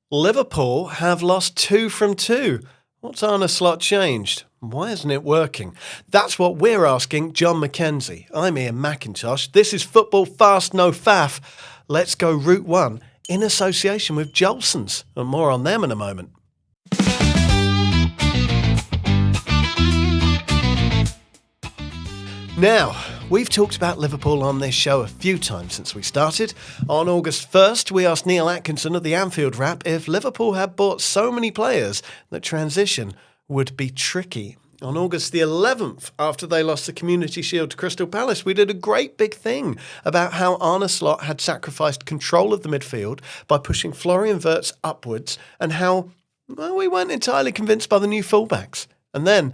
Liverpool have lost 2 from 2. What's Arne Slot changed? Why isn't it working? That's what we're asking Jon Mackenzie. I'm Iain Macintosh. This is Football Fast No Faff. Let's go Route 1 in association with Jolson's. And more on them in a moment. Now, we've talked about Liverpool on this show a few times since we started. On August 1st, we asked Neil Atkinson of the Anfield Wrap if Liverpool had bought so many players that transition would be tricky. On August the 11th, after they lost the Community Shield to Crystal Palace, we did a great big thing about how Arne Slot had sacrificed control of the midfield by pushing Florian Wirtz upwards and how, we weren't entirely convinced by the new fullbacks. And then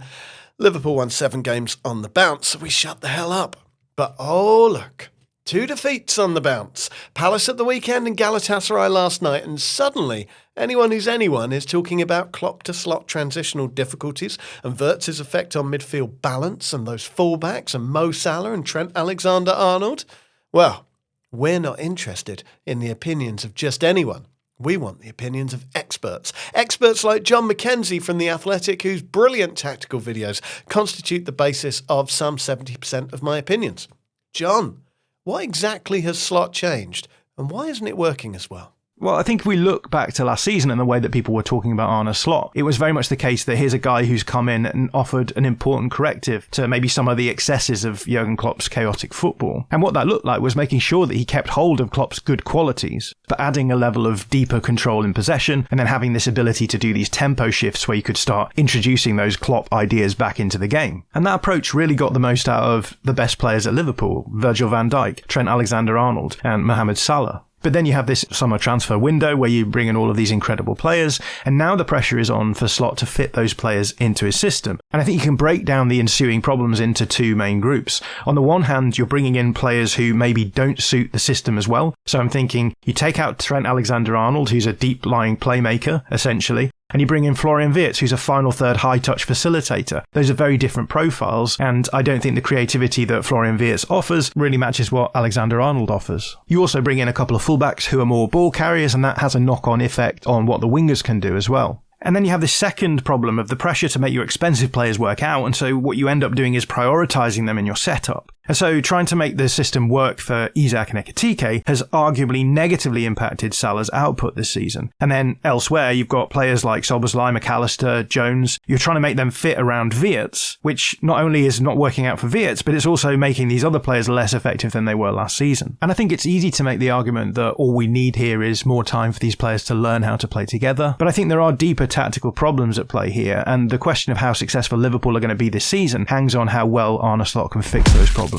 Liverpool won 7 games on the bounce, so we shut the hell up. But oh look, 2 defeats on the bounce. Palace at the weekend and Galatasaray last night, and suddenly anyone who's anyone is talking about Klopp to Slot transitional difficulties and Wirtz's effect on midfield balance and those fullbacks and Mo Salah and Trent Alexander-Arnold. Well, we're not interested in the opinions of just anyone. We want the opinions of experts. Experts like Jon Mackenzie from The Athletic, whose brilliant tactical videos constitute the basis of some 70% of my opinions. Jon, what exactly has Slot changed, and why isn't it working as well? Well, I think if we look back to last season and the way that people were talking about Arne Slot, it was very much the case that here's a guy who's come in and offered an important corrective to maybe some of the excesses of Jurgen Klopp's chaotic football. And what that looked like was making sure that he kept hold of Klopp's good qualities, but adding a level of deeper control in possession and then having this ability to do these tempo shifts where you could start introducing those Klopp ideas back into the game. And that approach really got the most out of the best players at Liverpool, Virgil van Dijk, Trent Alexander-Arnold and Mohamed Salah. But then you have this summer transfer window where you bring in all of these incredible players, and now the pressure is on for Slot to fit those players into his system. And I think you can break down the ensuing problems into 2 main groups. On the one hand, you're bringing in players who maybe don't suit the system as well. So I'm thinking you take out Trent Alexander-Arnold, who's a deep-lying playmaker, essentially, and you bring in Florian Wirtz, who's a final third high-touch facilitator. Those are very different profiles, and I don't think the creativity that Florian Wirtz offers really matches what Alexander-Arnold offers. You also bring in a couple of fullbacks who are more ball carriers, and that has a knock-on effect on what the wingers can do as well. And then you have this second problem of the pressure to make your expensive players work out, and so what you end up doing is prioritising them in your setup. And so trying to make the system work for Isak and Ekitike has arguably negatively impacted Salah's output this season. And then elsewhere, you've got players like Szoboszlai, McAllister, Jones. You're trying to make them fit around Wirtz, which not only is not working out for Wirtz, but it's also making these other players less effective than they were last season. And I think it's easy to make the argument that all we need here is more time for these players to learn how to play together. But I think there are deeper tactical problems at play here, and the question of how successful Liverpool are going to be this season hangs on how well Arne Slot can fix those problems.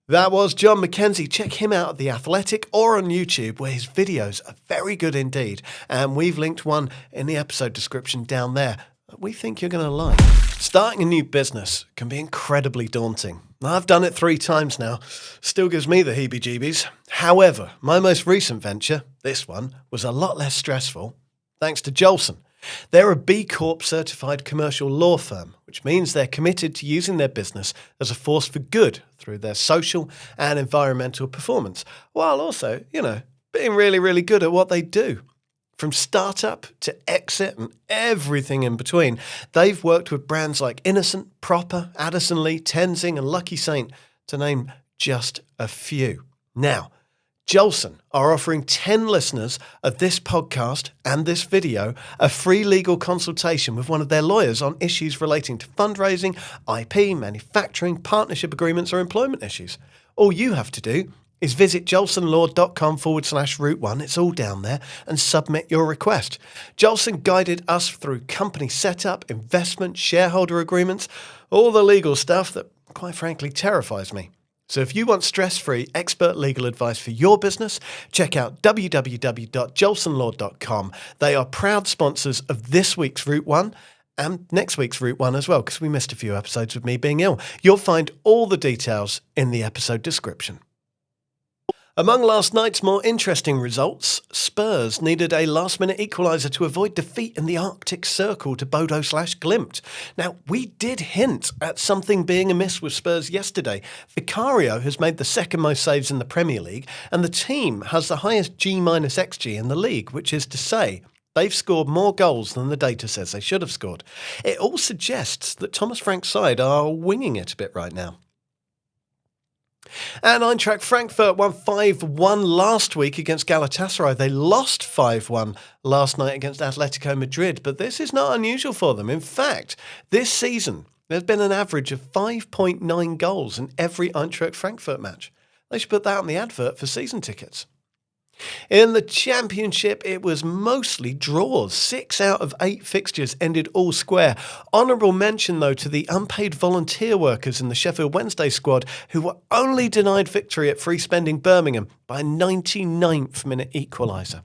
That was Jon Mackenzie. Check him out at The Athletic or on YouTube, where his videos are very good indeed. And we've linked one in the episode description down there that we think you're going to like. Starting a new business can be incredibly daunting. I've done it 3 times now. Still gives me the heebie-jeebies. However, my most recent venture, this one, was a lot less stressful, thanks to Jolson. They're a B Corp certified commercial law firm, which means they're committed to using their business as a force for good through their social and environmental performance, while also, being really, really good at what they do. From startup to exit and everything in between, they've worked with brands like Innocent, Proper, Addison Lee, Tenzing and Lucky Saint, to name just a few. Now, Jolson are offering 10 listeners of this podcast and this video a free legal consultation with one of their lawyers on issues relating to fundraising, IP, manufacturing, partnership agreements or employment issues. All you have to do is visit jolsonlaw.com/Route 1, it's all down there, and submit your request. Jolson guided us through company setup, investment, shareholder agreements, all the legal stuff that, quite frankly, terrifies me. So if you want stress-free expert legal advice for your business, check out www.jolsonlaw.com. They are proud sponsors of this week's Route 1 and next week's Route 1 as well, because we missed a few episodes with me being ill. You'll find all the details in the episode description. Among last night's more interesting results, Spurs needed a last-minute equaliser to avoid defeat in the Arctic Circle to Bodo/Glimt. Now, we did hint at something being amiss with Spurs yesterday. Vicario has made the second most saves in the Premier League, and the team has the highest G-XG in the league, which is to say, They've scored more goals than the data says they should have scored. It all suggests that Thomas Frank's side are winging it a bit right now. And Eintracht Frankfurt won 5-1 last week against Galatasaray. They lost 5-1 last night against Atletico Madrid, but this is not unusual for them. In fact, this season, there's been an average of 5.9 goals in every Eintracht Frankfurt match. They should put that on the advert for season tickets. In the Championship, it was mostly draws. 6 out of 8 fixtures ended all square. Honourable mention, though, to the unpaid volunteer workers in the Sheffield Wednesday squad who were only denied victory at Free Spending Birmingham by a 99th minute equaliser.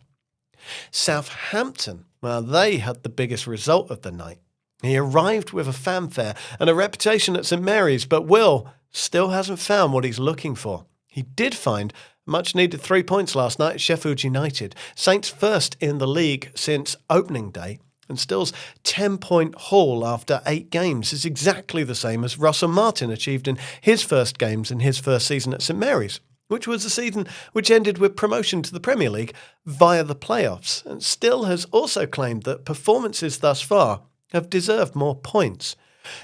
Southampton, well, they had the biggest result of the night. He arrived with a fanfare and a reputation at St Mary's, but Will still hasn't found what he's looking for. He did find much-needed 3 points last night at Sheffield United. Saints first in the league since opening day, and Still's 10-point haul after 8 games is exactly the same as Russell Martin achieved in his first games in his first season at St Mary's, which was a season which ended with promotion to the Premier League via the playoffs. And Still has also claimed that performances thus far have deserved more points.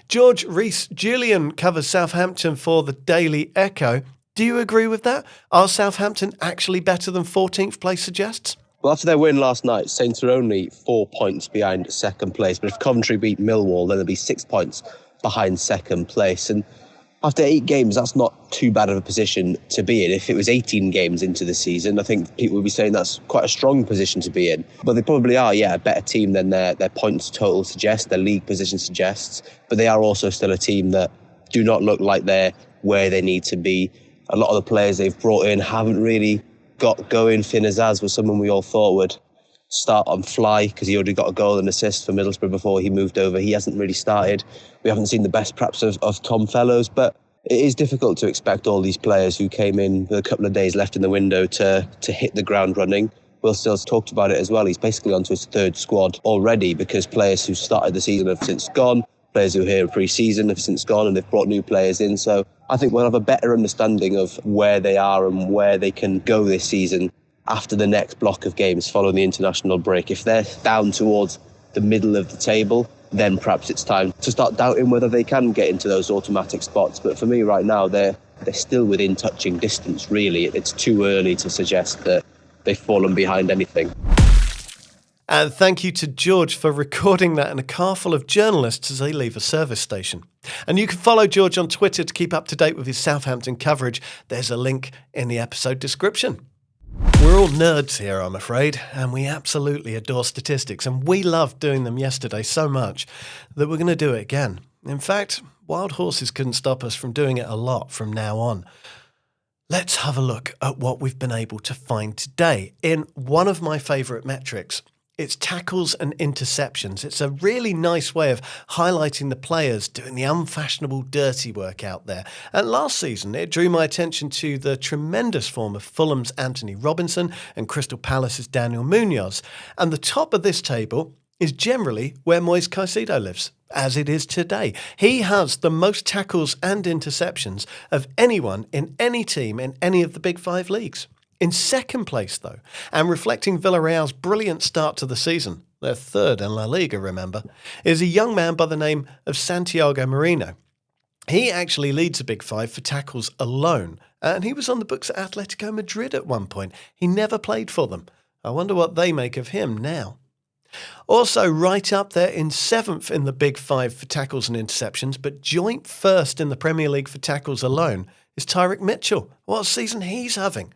George Rhys-Julian covers Southampton for the Daily Echo. Do you agree with that? Are Southampton actually better than 14th place suggests? Well, after their win last night, Saints are only 4 points behind second place. But if Coventry beat Millwall, then they'll be 6 points behind second place. And after 8 games, that's not too bad of a position to be in. If it was 18 games into the season, I think people would be saying that's quite a strong position to be in. But they probably are, a better team than their points total suggests, their league position suggests. But they are also still a team that do not look like they're where they need to be. A lot of the players they've brought in haven't really got going. Finn Azaz was someone we all thought would start on fly because he already got a goal and assist for Middlesbrough before he moved over. He hasn't really started. We haven't seen the best perhaps of Tom Fellows, but it is difficult to expect all these players who came in with a couple of days left in the window to hit the ground running. Will Still's talked about it as well. He's basically onto his 3rd squad already because players who started the season have since gone. Players who are here pre-season have since gone and they've brought new players in. So I think we'll have a better understanding of where they are and where they can go this season after the next block of games following the international break. If they're down towards the middle of the table, then perhaps it's time to start doubting whether they can get into those automatic spots. But for me right now, they're still within touching distance, really. It's too early to suggest that they've fallen behind anything. And thank you to George for recording that in a car full of journalists as they leave a service station. And you can follow George on Twitter to keep up to date with his Southampton coverage. There's a link in the episode description. We're all nerds here, I'm afraid, and we absolutely adore statistics, and we loved doing them yesterday so much that we're going to do it again. In fact, wild horses couldn't stop us from doing it a lot from now on. Let's have a look at what we've been able to find today in one of my favourite metrics. It's tackles and interceptions. It's a really nice way of highlighting the players doing the unfashionable dirty work out there. And last season, it drew my attention to the tremendous form of Fulham's Anthony Robinson and Crystal Palace's Daniel Munoz. And the top of this table is generally where Moise Caicedo lives, as it is today. He has the most tackles and interceptions of anyone in any team in any of the Big 5 leagues. In second place, though, and reflecting Villarreal's brilliant start to the season, their 3rd in La Liga, remember, is a young man by the name of Santiago Mourino. He actually leads the Big 5 for tackles alone, and he was on the books at Atletico Madrid at one point. He never played for them. I wonder what they make of him now. Also right up there in 7th in the Big 5 for tackles and interceptions, but joint 1st in the Premier League for tackles alone, is Tyrick Mitchell. What a season he's having.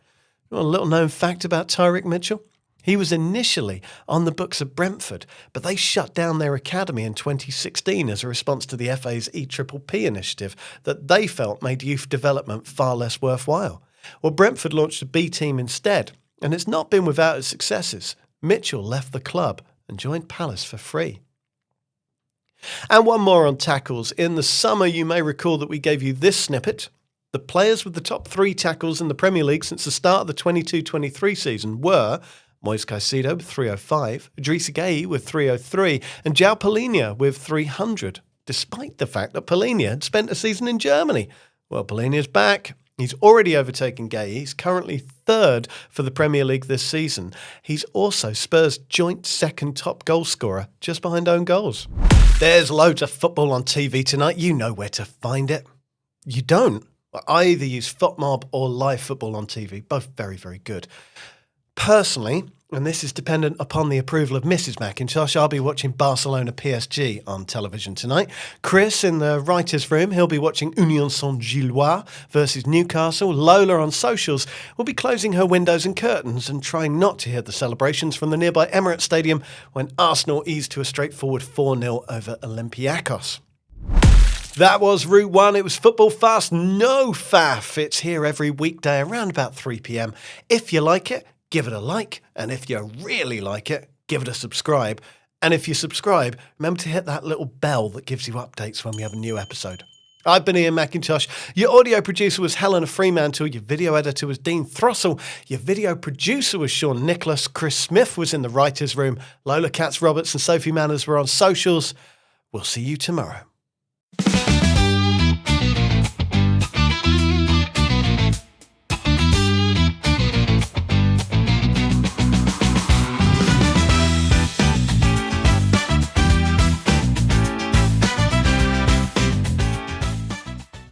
A little known fact about Tyrick Mitchell. He was initially on the books of Brentford, but they shut down their academy in 2016 as a response to the FA's EPPP initiative that they felt made youth development far less worthwhile. Well, Brentford launched a B team instead, and it's not been without its successes. Mitchell left the club and joined Palace for free. And one more on tackles. In the summer, you may recall that we gave you this snippet. The players with the top 3 tackles in the Premier League since the start of the 22-23 season were Moise Caicedo with 305, Idrissa Gueye with 303, and João Palhinha with 300, despite the fact that Palhinha had spent a season in Germany. Well, Palhinha's back, He's already overtaken Gay. He's currently third for the Premier League this season. He's also Spurs' joint second top goal scorer, just behind own goals. There's loads of football on TV tonight. You know where to find it. You don't? I either use FootMob or Live Football on TV. Both very, very good. Personally, and this is dependent upon the approval of Mrs. Macintosh, I'll be watching Barcelona PSG on television tonight. Chris in the writer's room, he'll be watching Union Saint-Gilloise versus Newcastle. Lola on socials will be closing her windows and curtains and trying not to hear the celebrations from the nearby Emirates Stadium when Arsenal eased to a straightforward 4-0 over Olympiacos. That was Route 1. It was football fast, no faff. It's here every weekday around about 3 p.m. If you like it, give it a like. And if you really like it, give it a subscribe. And if you subscribe, remember to hit that little bell that gives you updates when we have a new episode. I've been Iain Macintosh. Your audio producer was Helena Fremantle. Your video editor was Deane Thrussell. Your video producer was Shaun Nickless. Chris Smith was in the writer's room. Lola, Katz, Roberts and Sophie Manners were on socials. We'll see you tomorrow.